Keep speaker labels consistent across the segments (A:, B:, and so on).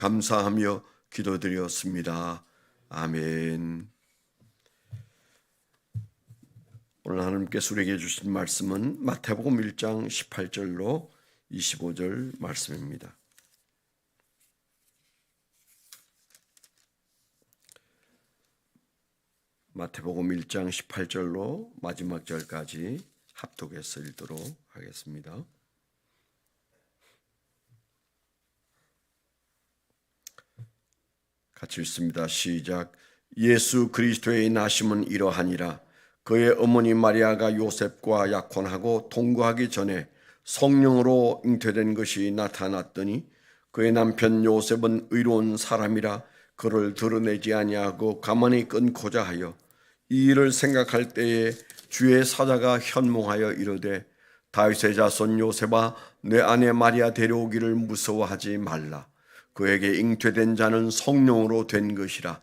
A: 감사하며 기도드렸습니다. 아멘. 오늘 하나님께서 우리에게 주신 말씀은 마태복음 1장 18절로 25절 말씀입니다. 마태복음 1장 18절로 마지막 절까지 합독해서 읽도록 하겠습니다. 같이 읽습니다. 시작. 예수 그리스도의 나심은 이러하니라. 그의 어머니 마리아가 요셉과 약혼하고 동거하기 전에 성령으로 잉태된 것이 나타났더니 그의 남편 요셉은 의로운 사람이라 그를 드러내지 아니하고 가만히 끊고자 하여 이 일을 생각할 때에 주의 사자가 현몽하여 이르되 다윗의 자손 요셉아 내 아내 마리아 데려오기를 무서워하지 말라. 그에게 잉태된 자는 성령으로 된 것이라.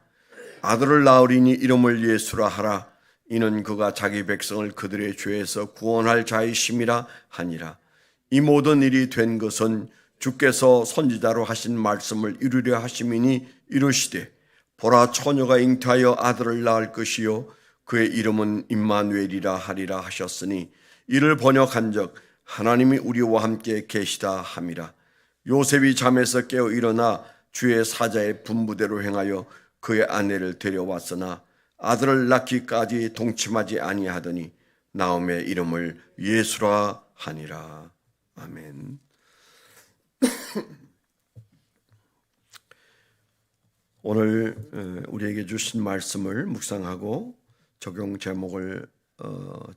A: 아들을 낳으리니 이름을 예수라 하라. 이는 그가 자기 백성을 그들의 죄에서 구원할 자이심이라 하니라. 이 모든 일이 된 것은 주께서 선지자로 하신 말씀을 이루려 하심이니 이르시되 보라 처녀가 잉태하여 아들을 낳을 것이요 그의 이름은 임마누엘이라 하리라 하셨으니 이를 번역한즉 하나님이 우리와 함께 계시다 함이라. 요셉이 잠에서 깨어 일어나 주의 사자의 분부대로 행하여 그의 아내를 데려왔으나 아들을 낳기까지 동침하지 아니하더니 나음의 이름을 예수라 하니라. 아멘. 오늘 우리에게 주신 말씀을 묵상하고 적용 제목을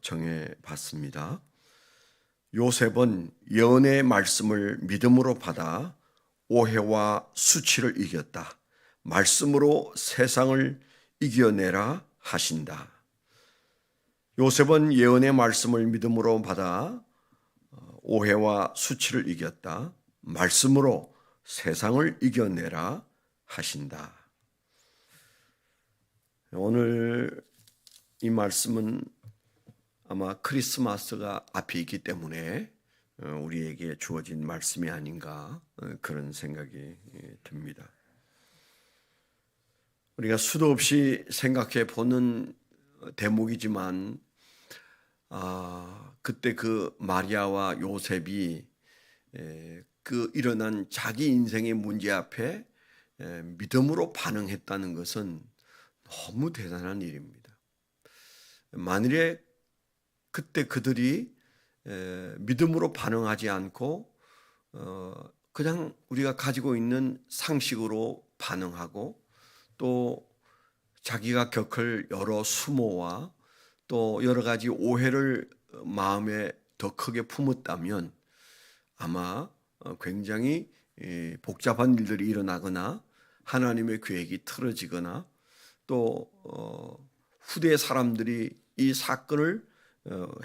A: 정해봤습니다. 요셉은 예언의 말씀을 믿음으로 받아 오해와 수치를 이겼다. 말씀으로 세상을 이겨내라 하신다. 요셉은 예언의 말씀을 믿음으로 받아 오해와 수치를 이겼다. 말씀으로 세상을 이겨내라 하신다. 오늘 이 말씀은 아마 크리스마스가 앞에 있기 때문에 우리에게 주어진 말씀이 아닌가 그런 생각이 듭니다. 우리가 수도 없이 생각해 보는 대목이지만 그때 그 마리아와 요셉이 그 일어난 자기 인생의 문제 앞에 믿음으로 반응했다는 것은 너무 대단한 일입니다. 만일에 그때 그들이 믿음으로 반응하지 않고 그냥 우리가 가지고 있는 상식으로 반응하고 또 자기가 겪을 여러 수모와 또 여러 가지 오해를 마음에 더 크게 품었다면 아마 굉장히 복잡한 일들이 일어나거나 하나님의 계획이 틀어지거나 또 후대 사람들이 이 사건을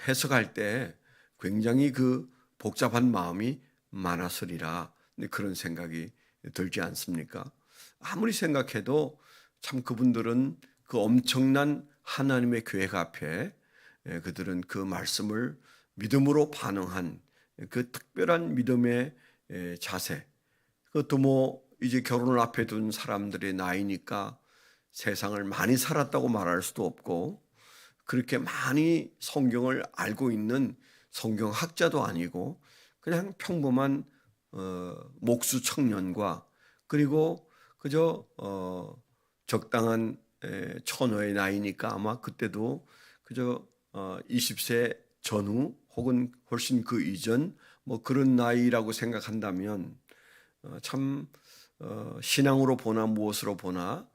A: 해석할 때 굉장히 그 복잡한 마음이 많았으리라 그런 생각이 들지 않습니까? 아무리 생각해도 참 그분들은 그 엄청난 하나님의 계획 앞에 그들은 그 말씀을 믿음으로 반응한 그 특별한 믿음의 자세, 그것도 뭐 이제 결혼을 앞에 둔 사람들의 나이니까 세상을 많이 살았다고 말할 수도 없고 그렇게 많이 성경을 알고 있는 성경학자도 아니고 그냥 평범한 목수 청년과 그리고 그저 적당한 처녀의 나이니까 아마 그때도 그저 20세 전후 혹은 훨씬 그 이전 뭐 그런 나이라고 생각한다면 참 신앙으로 보나 무엇으로 보나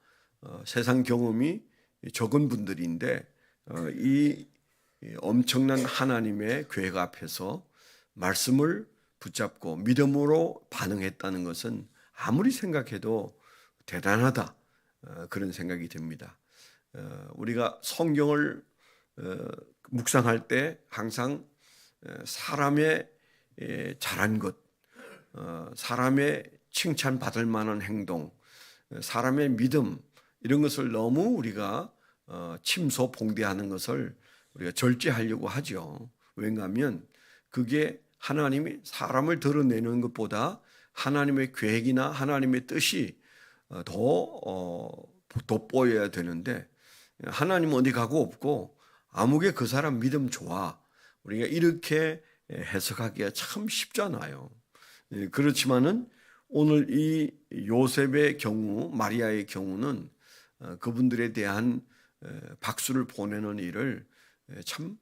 A: 세상 경험이 적은 분들인데 이 엄청난 하나님의 계획 앞에서 말씀을 붙잡고 믿음으로 반응했다는 것은 아무리 생각해도 대단하다 그런 생각이 듭니다. 우리가 성경을 묵상할 때 항상 사람의 잘한 것, 사람의 칭찬받을 만한 행동, 사람의 믿음 이런 것을 너무 우리가 침소봉대하는 것을 우리가 절제하려고 하죠. 왜냐하면 그게 하나님이 사람을 드러내는 것보다 하나님의 계획이나 하나님의 뜻이 더 돋보여야 되는데, 하나님 어디 가고 없고 아무개 그 사람 믿음 좋아, 우리가 이렇게 해석하기가 참 쉽잖아요. 그렇지만은 오늘 이 요셉의 경우, 마리아의 경우는 그분들에 대한 박수를 보내는 일을 참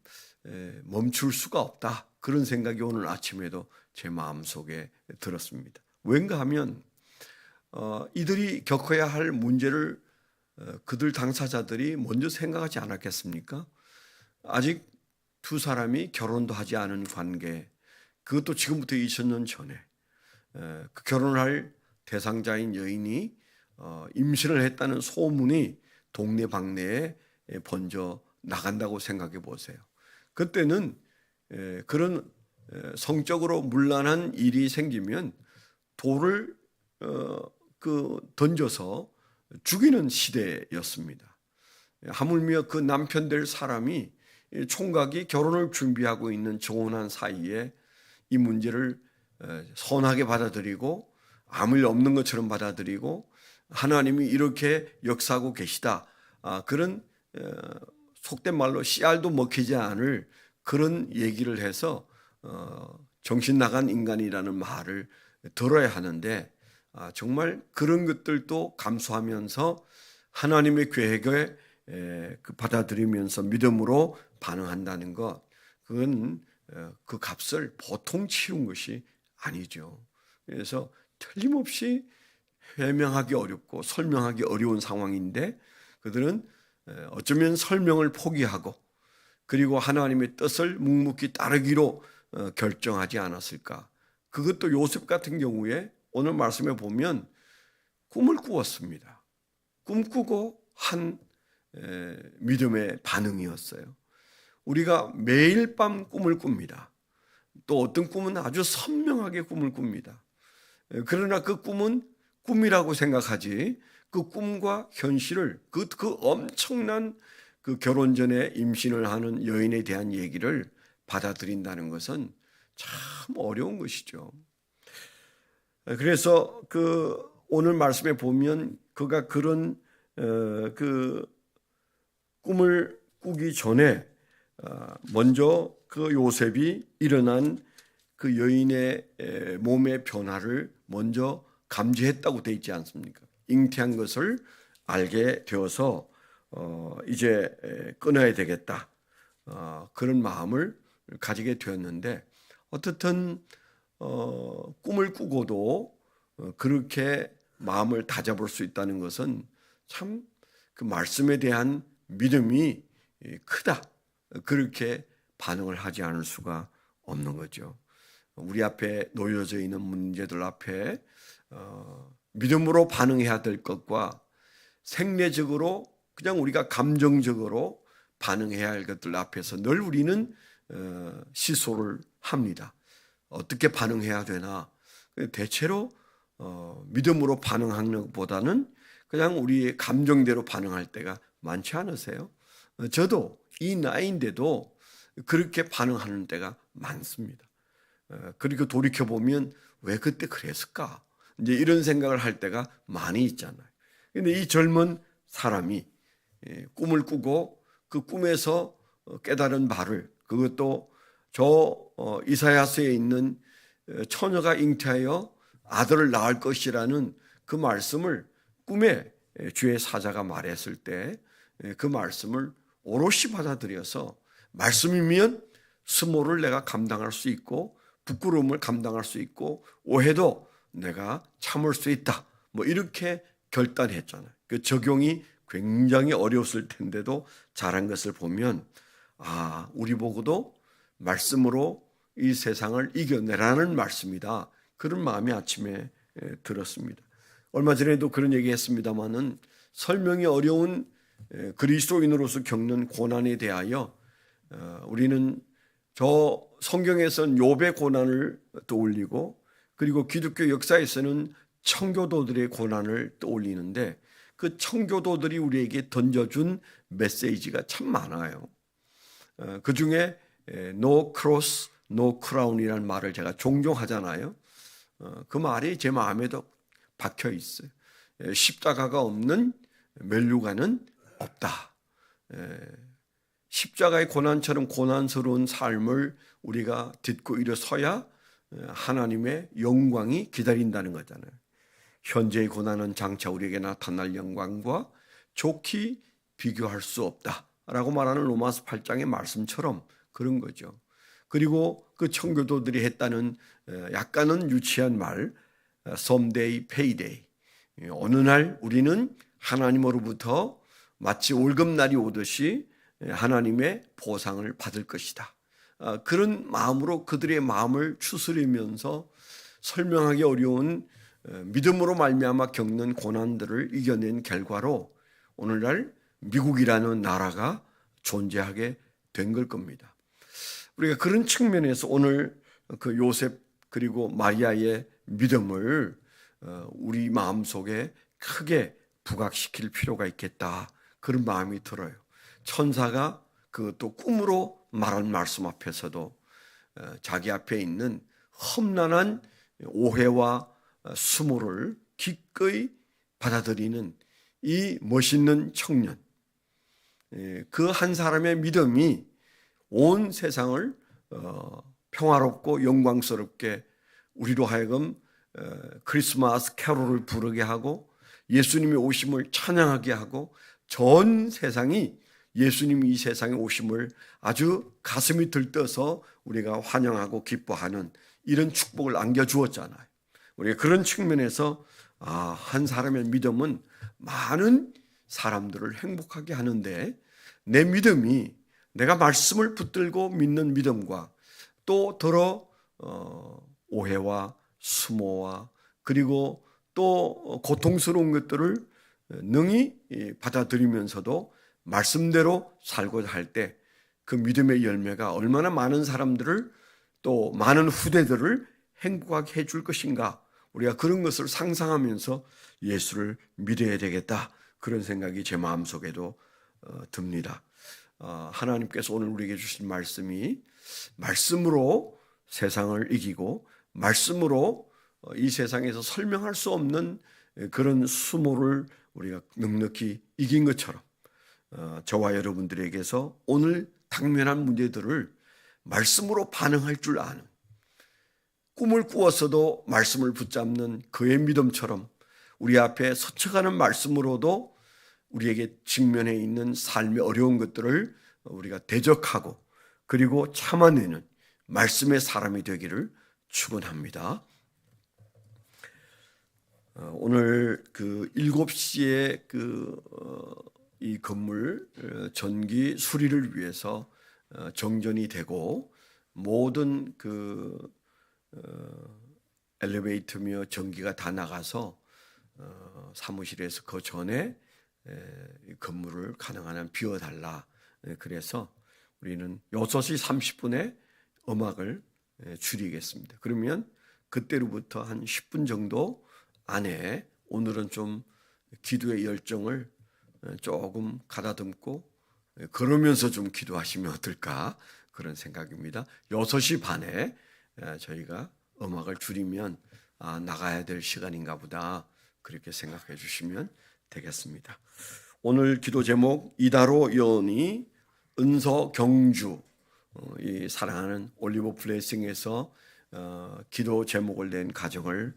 A: 멈출 수가 없다, 그런 생각이 오늘 아침에도 제 마음속에 들었습니다. 왠가 하면 이들이 겪어야 할 문제를 그들 당사자들이 먼저 생각하지 않았겠습니까? 아직 두 사람이 결혼도 하지 않은 관계, 그것도 지금부터 2000년 전에 그 결혼할 대상자인 여인이 임신을 했다는 소문이 동네방네에 번져 나간다고 생각해 보세요. 그때는 그런 성적으로 문란한 일이 생기면 돌을 던져서 죽이는 시대였습니다. 하물며 그 남편 될 사람이 총각이 결혼을 준비하고 있는 정혼한 사이에 이 문제를 선하게 받아들이고 아무 일 없는 것처럼 받아들이고 하나님이 이렇게 역사하고 계시다, 그런 속된 말로 씨알도 먹히지 않을 그런 얘기를 해서 정신 나간 인간이라는 말을 들어야 하는데, 정말 그런 것들도 감수하면서 하나님의 계획을 받아들이면서 믿음으로 반응한다는 것, 그건 그 값을 보통 치른 것이 아니죠. 그래서 틀림없이 해명하기 어렵고 설명하기 어려운 상황인데, 그들은 어쩌면 설명을 포기하고 그리고 하나님의 뜻을 묵묵히 따르기로 결정하지 않았을까. 그것도 요셉 같은 경우에 오늘 말씀에 보면 꿈을 꾸었습니다. 꿈꾸고 한 믿음의 반응이었어요. 우리가 매일 밤 꿈을 꿉니다. 또 어떤 꿈은 아주 선명하게 꿈을 꿉니다. 그러나 그 꿈은 꿈이라고 생각하지, 그 꿈과 현실을, 그 엄청난 그 결혼 전에 임신을 하는 여인에 대한 얘기를 받아들인다는 것은 참 어려운 것이죠. 그래서 그 오늘 말씀에 보면 그가 그런 그 꿈을 꾸기 전에 먼저 그 요셉이 일어난 그 여인의 몸의 변화를 먼저 감지했다고 되어 있지 않습니까? 잉태한 것을 알게 되어서 이제 끊어야 되겠다, 그런 마음을 가지게 되었는데, 어떻든 꿈을 꾸고도 그렇게 마음을 다잡을 수 있다는 것은 참 그 말씀에 대한 믿음이 크다, 그렇게 반응을 하지 않을 수가 없는 거죠. 우리 앞에 놓여져 있는 문제들 앞에 믿음으로 반응해야 될 것과 생리적으로 그냥 우리가 감정적으로 반응해야 할 것들 앞에서 늘 우리는 시소를 합니다. 어떻게 반응해야 되나? 대체로 믿음으로 반응하는 것보다는 그냥 우리의 감정대로 반응할 때가 많지 않으세요? 저도 이 나이인데도 그렇게 반응하는 때가 많습니다. 그리고 돌이켜보면 왜 그때 그랬을까? 이제 이런 생각을 할 때가 많이 있잖아요. 근데 이 젊은 사람이 꿈을 꾸고 그 꿈에서 깨달은 바를, 그것도 저 이사야서에 있는 처녀가 잉태하여 아들을 낳을 것이라는 그 말씀을 꿈에 주의 사자가 말했을 때 그 말씀을 오롯이 받아들여서, 말씀이면 스모를 내가 감당할 수 있고 부끄러움을 감당할 수 있고 오해도 내가 참을 수 있다, 뭐 이렇게 결단했잖아요. 그 적용이 굉장히 어려웠을 텐데도 잘한 것을 보면, 우리 보고도 말씀으로 이 세상을 이겨내라는 말씀이다, 그런 마음이 아침에 들었습니다. 얼마 전에도 그런 얘기 했습니다마는, 설명이 어려운 그리스도인으로서 겪는 고난에 대하여 우리는 저 성경에서는 욥의 고난을 떠올리고, 그리고 기독교 역사에서는 청교도들의 고난을 떠올리는데, 그 청교도들이 우리에게 던져준 메시지가 참 많아요. 그 중에 No cross, no crown이라는 말을 제가 종종 하잖아요. 그 말이 제 마음에도 박혀 있어요. 십자가가 없는 면류관은 없다. 십자가의 고난처럼 고난스러운 삶을 우리가 딛고 일어서야 하나님의 영광이 기다린다는 거잖아요. 현재의 고난은 장차 우리에게 나타날 영광과 좋게 비교할 수 없다라고 말하는 로마서 8장의 말씀처럼 그런 거죠. 그리고 그 청교도들이 했다는 약간은 유치한 말, someday payday. 어느 날 우리는 하나님으로부터 마치 월급날이 오듯이 하나님의 보상을 받을 것이다. 그런 마음으로 그들의 마음을 추스리면서 설명하기 어려운 믿음으로 말미암아 겪는 고난들을 이겨낸 결과로 오늘날 미국이라는 나라가 존재하게 된 걸 겁니다. 우리가 그런 측면에서 오늘 그 요셉 그리고 마리아의 믿음을 우리 마음속에 크게 부각시킬 필요가 있겠다, 그런 마음이 들어요. 천사가 그 또 꿈으로 말한 말씀 앞에서도 자기 앞에 있는 험난한 오해와 수모를 기꺼이 받아들이는 이 멋있는 청년, 그 한 사람의 믿음이 온 세상을 평화롭고 영광스럽게 우리로 하여금 크리스마스 캐롤을 부르게 하고 예수님의 오심을 찬양하게 하고 전 세상이 예수님이 이 세상에 오심을 아주 가슴이 들떠서 우리가 환영하고 기뻐하는 이런 축복을 안겨주었잖아요. 우리가 그런 측면에서 한 사람의 믿음은 많은 사람들을 행복하게 하는데, 내 믿음이 내가 말씀을 붙들고 믿는 믿음과 또 오해와 수모와 그리고 또 고통스러운 것들을 능히 받아들이면서도 말씀대로 살고자 할 때 그 믿음의 열매가 얼마나 많은 사람들을 또 많은 후대들을 행복하게 해줄 것인가, 우리가 그런 것을 상상하면서 예수를 믿어야 되겠다, 그런 생각이 제 마음속에도 듭니다. 하나님께서 오늘 우리에게 주신 말씀이 말씀으로 세상을 이기고 말씀으로 이 세상에서 설명할 수 없는 그런 수모를 우리가 넉넉히 이긴 것처럼 저와 여러분들에게서 오늘 당면한 문제들을 말씀으로 반응할 줄 아는, 꿈을 꾸었어도 말씀을 붙잡는 그의 믿음처럼 우리 앞에 스쳐가는 말씀으로도 우리에게 직면해 있는 삶의 어려운 것들을 우리가 대적하고 그리고 참아내는 말씀의 사람이 되기를 축원합니다. 오늘 그 7시에 이 건물 전기 수리를 위해서 정전이 되고 모든 엘리베이터며 전기가 다 나가서 사무실에서 그 전에 건물을 가능한 한 비워달라. 그래서 우리는 6시 30분에 음악을 줄이겠습니다. 그러면 그때로부터 한 10분 정도 안에 오늘은 좀 기도의 열정을 조금 가다듬고 그러면서 좀 기도하시면 어떨까, 그런 생각입니다. 6시 반에 저희가 음악을 줄이면 나가야 될 시간인가 보다, 그렇게 생각해 주시면 되겠습니다. 오늘 기도 제목, 이다로 여원이 은서 경주, 이 사랑하는 올리브 블레싱에서 기도 제목을 낸 가정을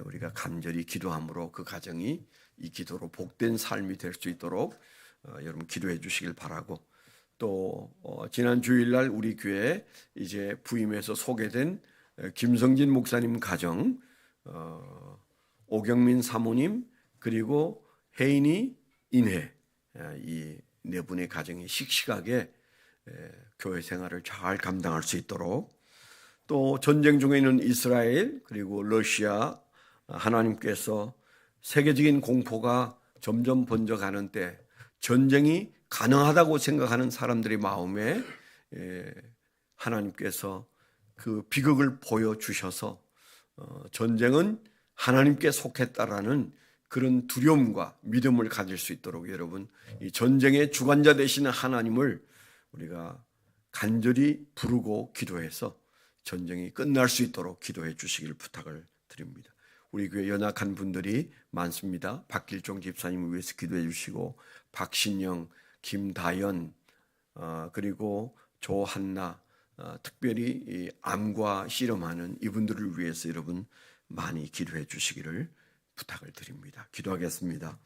A: 우리가 간절히 기도함으로 그 가정이 이 기도로 복된 삶이 될 수 있도록 여러분 기도해 주시길 바라고, 또 지난 주일날 우리 교회 이제 부임해서 소개된 김성진 목사님 가정, 오경민 사모님 그리고 혜인이 인혜, 이 네 분의 가정이 씩씩하게 교회 생활을 잘 감당할 수 있도록, 또 전쟁 중에 있는 이스라엘 그리고 러시아, 하나님께서 세계적인 공포가 점점 번져가는 때 전쟁이 가능하다고 생각하는 사람들의 마음에 하나님께서 그 비극을 보여주셔서 전쟁은 하나님께 속했다라는 그런 두려움과 믿음을 가질 수 있도록, 여러분 이 전쟁의 주관자 되시는 하나님을 우리가 간절히 부르고 기도해서 전쟁이 끝날 수 있도록 기도해 주시길 부탁을 드립니다. 드립니다. 우리 교회 연약한 분들이 많습니다. 박길종 집사님을 위해서 기도해 주시고 박신영, 김다연, 그리고 조한나, 특별히 이 암과 씨름하는 이분들을 위해서 여러분 많이 기도해 주시기를 부탁을 드립니다. 기도하겠습니다.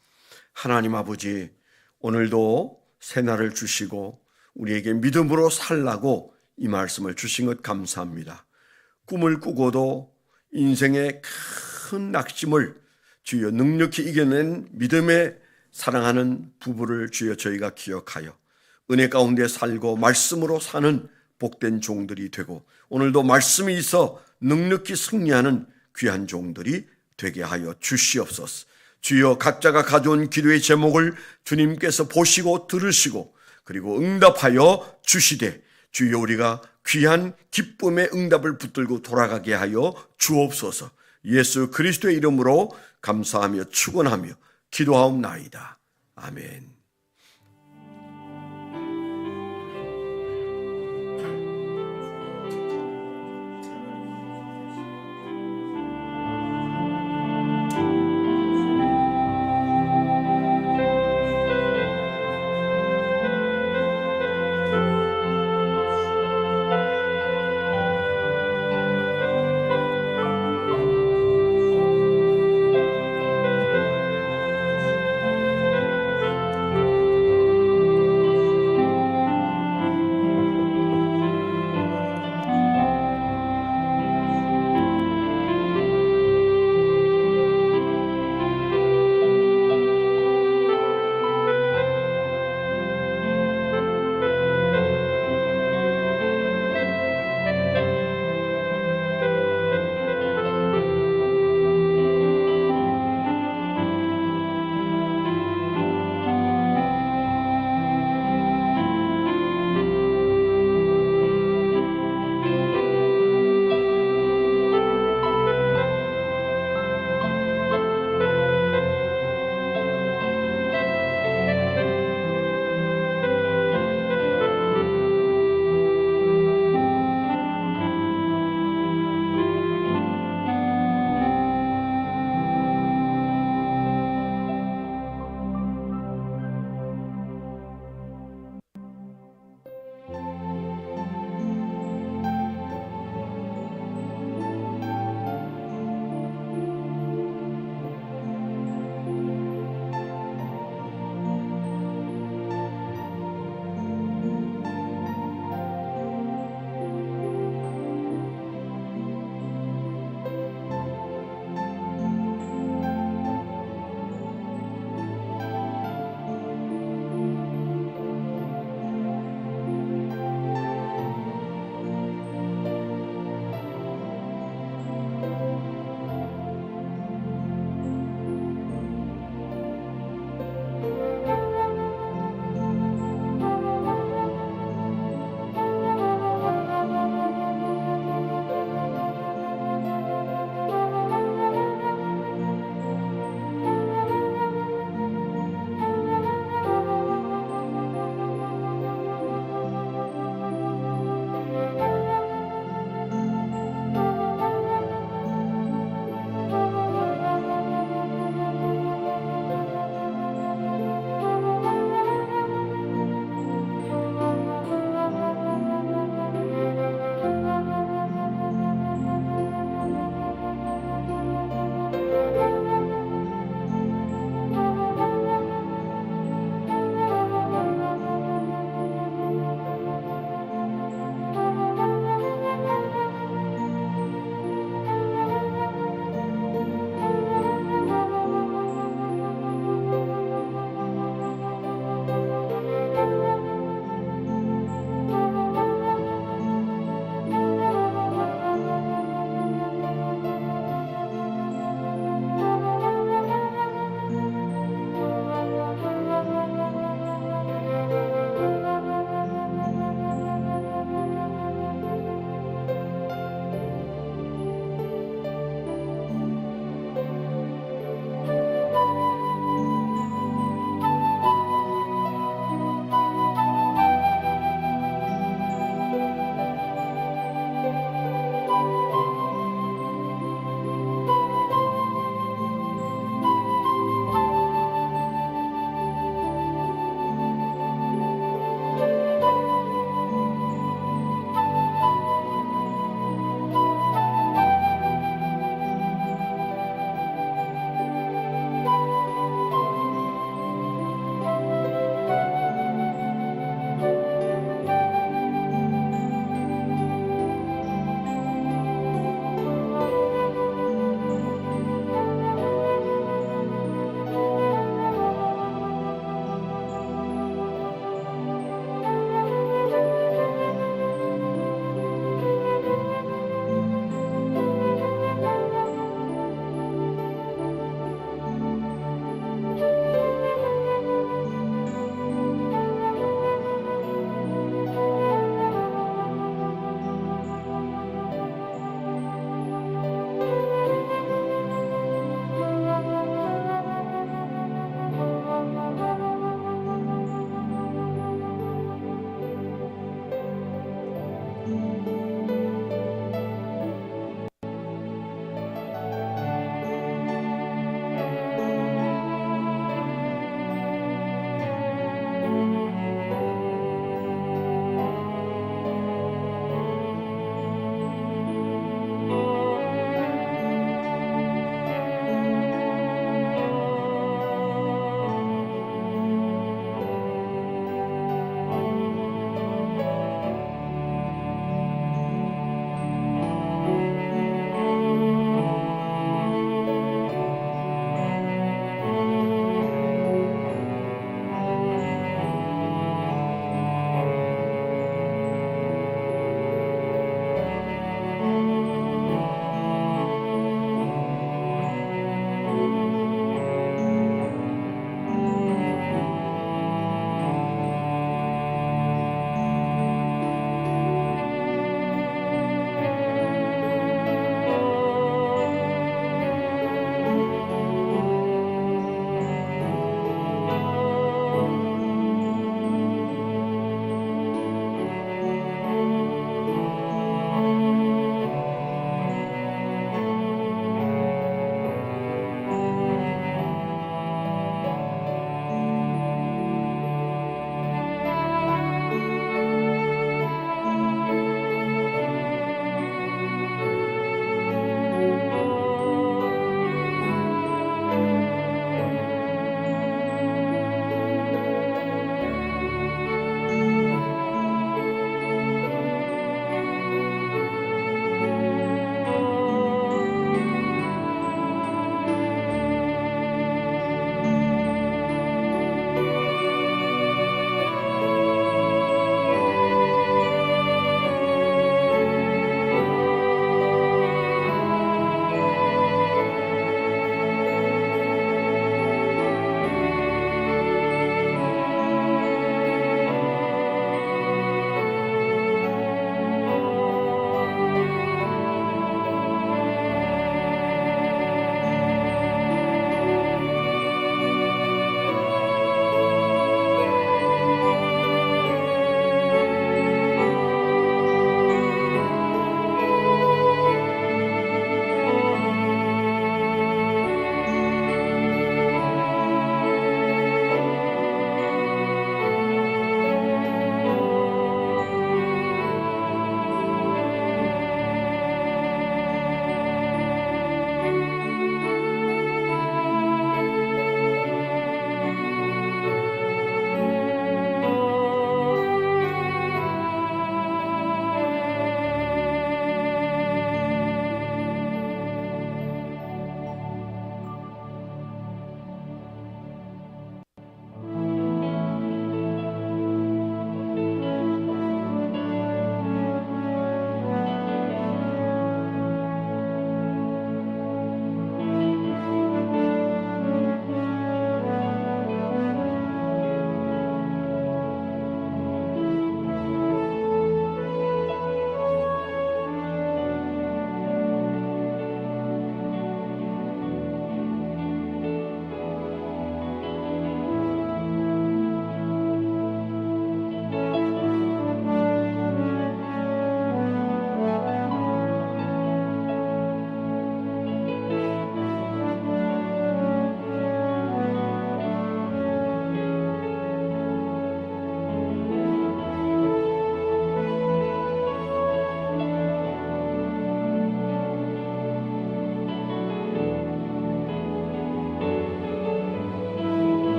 A: 하나님 아버지, 오늘도 새날을 주시고 우리에게 믿음으로 살라고 이 말씀을 주신 것 감사합니다. 꿈을 꾸고도 인생의 큰 낙심을 주여 넉넉히 이겨낸 믿음의 사랑하는 부부를 주여 저희가 기억하여 은혜 가운데 살고 말씀으로 사는 복된 종들이 되고 오늘도 말씀이 있어 넉넉히 승리하는 귀한 종들이 되게 하여 주시옵소서. 주여 각자가 가져온 기도의 제목을 주님께서 보시고 들으시고 그리고 응답하여 주시되 주여 우리가 귀한 기쁨의 응답을 붙들고 돌아가게 하여 주옵소서. 예수 그리스도의 이름으로 감사하며 축원하며 기도하옵나이다. 아멘.